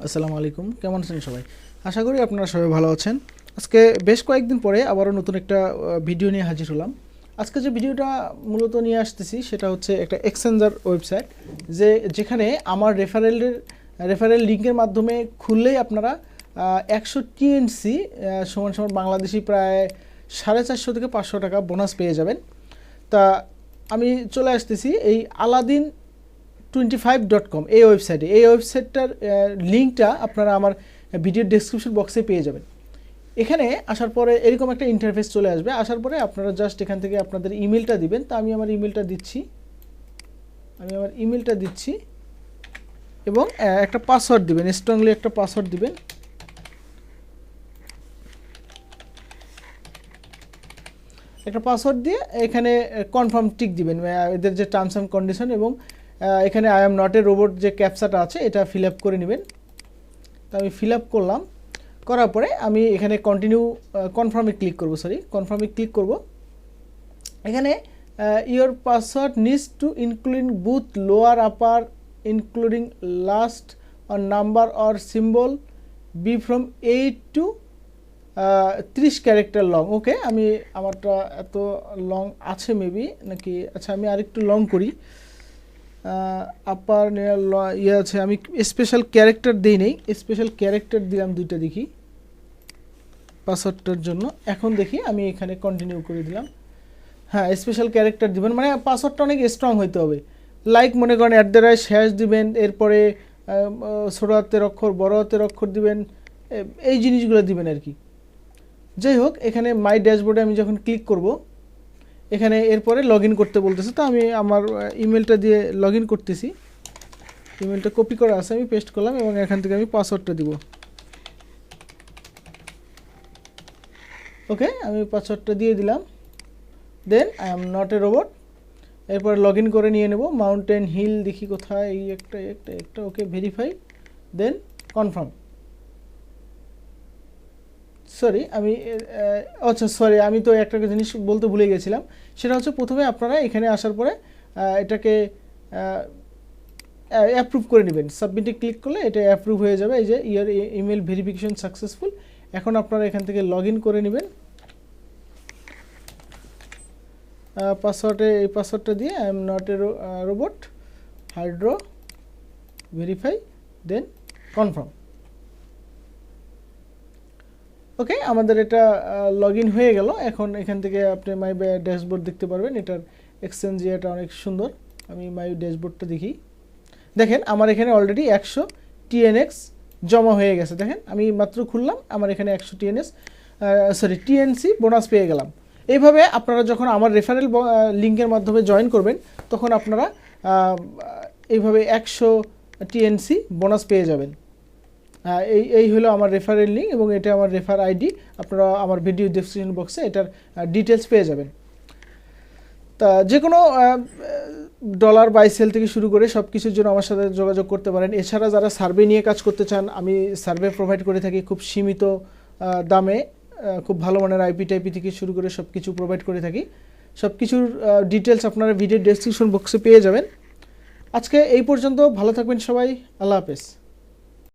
আসসালামু আলাইকুম, কেমন আছেন সবাই? আশা করি আপনারা সবাই ভালো আছেন। আজকে বেশ কয়েকদিন পরে আবারও নতুন একটা ভিডিও নিয়ে হাজির হলাম। আজকে যে ভিডিওটা মূলত নিয়ে আসতেছি সেটা হচ্ছে একটা এক্সচেঞ্জার ওয়েবসাইট, যেখানে আমার রেফারেল লিঙ্কের মাধ্যমে খুললেই আপনারা 100 টিএনসি সমান সমান বাংলাদেশি প্রায় 450 থেকে 500 টাকা বোনাস পেয়ে যাবেন। তা আমি চলে আসতেছি এই আলাদিন 25.com এই ওয়েবসাইটটার লিঙ্কটা আপনারা আমার ভিডিও ডেসক্রিপশন বক্সে পেয়ে যাবেন। এখানে আসার পরে এরকম একটা ইন্টারফেস চলে আসবে। আসার পরে আপনারা জাস্ট এখান থেকে আপনাদের ইমেলটা দিবেন। তা আমি আমার ইমেলটা দিচ্ছি এবং একটা পাসওয়ার্ড দিবেন, স্ট্রংলি একটা পাসওয়ার্ড দিবেন। একটা পাসওয়ার্ড দিয়ে এখানে কনফার্ম টিক দিবেন, এদের যে টার্মস অ্যান্ড কন্ডিশন, এবং এখানে I am not a robot যে ক্যাপচাটা আছে এটা ফিল আপ করে নেবেন। তো আমি ফিল আপ করলাম, করার পরে আমি এখানে কনফার্মে ক্লিক করব। এখানে your password needs to including both lower upper including least or number or symbol be from 8 to 30 character long. Okay, আমি আমারটা এত লং আছে মেবি নাকি, আচ্ছা আমি আরেকটু লং করি। আপার ইয়ে আছে, আমি স্পেশাল ক্যারেক্টার দিই নেই, স্পেশাল ক্যারেক্টার দিলাম দুইটা, দেখি পাসওয়ার্ডটার জন্য। এখন দেখি আমি এখানে কন্টিনিউ করে দিলাম। হ্যাঁ, স্পেশাল ক্যারেক্টার দিবেন, মানে পাসওয়ার্ডটা অনেক স্ট্রং হইতে হবে। লাইক মনে করেন @# দিবেন, এরপরে ছোট হাতের অক্ষর বড় হাতের অক্ষর দিবেন, এই জিনিসগুলো দিবেন আর কি। যাই হোক, এখানে মাই ড্যাশবোর্ডে আমি যখন ক্লিক করব, এখানে এরপরে লগ ইন করতে বলতেছে। তো আমি আমার ইমেলটা দিয়ে লগ ইন করতেছি। ইমেলটা কপি করা আছে, আমি পেস্ট করলাম এবং এখান থেকে আমি পাসওয়ার্ডটা দিব। ওকে, আমি পাসওয়ার্ডটা দিয়ে দিলাম। Then I am not a robot, এরপর লগ ইন করে নিয়ে নেব। মাউন্টেন হিল দেখি কোথায়, এই একটা ওকে, ভেরিফাই, দেন কনফার্ম। আমি তো একটা জিনিস বলতে ভুলে গেছিলাম। সেটা হচ্ছে প্রথমে আপনারা এখানে আসার পরে এটাকে অ্যাপ্রুভ করে নেবেন। সাবমিটে ক্লিক করলে এটা অ্যাপ্রুভ হয়ে যাবে। এই যে ইয়ার ইমেল ভেরিফিকেশন সাকসেসফুল। এখন আপনারা এখান থেকে লগ ইন করে নেবেন এই পাসওয়ার্ডটা দিয়ে I am not a robot হাইড্রো ভেরিফাই, দেন কনফার্ম। ওকে, আমাদের এটা লগ ইন হয়ে গেল। এখন এখান থেকে আপনি মাই ড্যাশবোর্ড দেখতে পারবেন। এটার এক্সচেঞ্জ এটা অনেক সুন্দর। আমি মাই ড্যাশবোর্ডটা দেখি, দেখেন আমার এখানে অলরেডি 100 টিএনএক্স জমা হয়ে গেছে। দেখেন আমি মাত্র খুললাম, আমার এখানে 100 টিএনসি বোনাস পেয়ে গেলাম। এইভাবে আপনারা যখন আমার রেফারেল লিঙ্কের মাধ্যমে জয়েন করবেন, তখন আপনারা এইভাবে 100 টিএনসি বোনাস পেয়ে যাবেন। এই হলো আমার রেফারেল লিঙ্ক এবং এটা আমার রেফার আইডি। আপনারা আমার ভিডিও ডেসক্রিপশন বক্সে এটার ডিটেলস পেয়ে যাবেন। তা যে কোনো ডলার বাই সেল থেকে শুরু করে সব কিছুর জন্য আমার সাথে যোগাযোগ করতে পারেন। এছাড়া যারা সার্ভে নিয়ে কাজ করতে চান, আমি সার্ভে প্রোভাইড করে থাকি খুব সীমিত দামে। খুব ভালো মানের আইপি টাইপি থেকে শুরু করে সব কিছু প্রোভাইড করে থাকি। সব কিছুর ডিটেলস আপনারা ভিডিও ডেসক্রিপশন বক্সে পেয়ে যাবেন। আজকে এই পর্যন্ত, ভালো থাকবেন সবাই, আল্লাহ হাফেজ।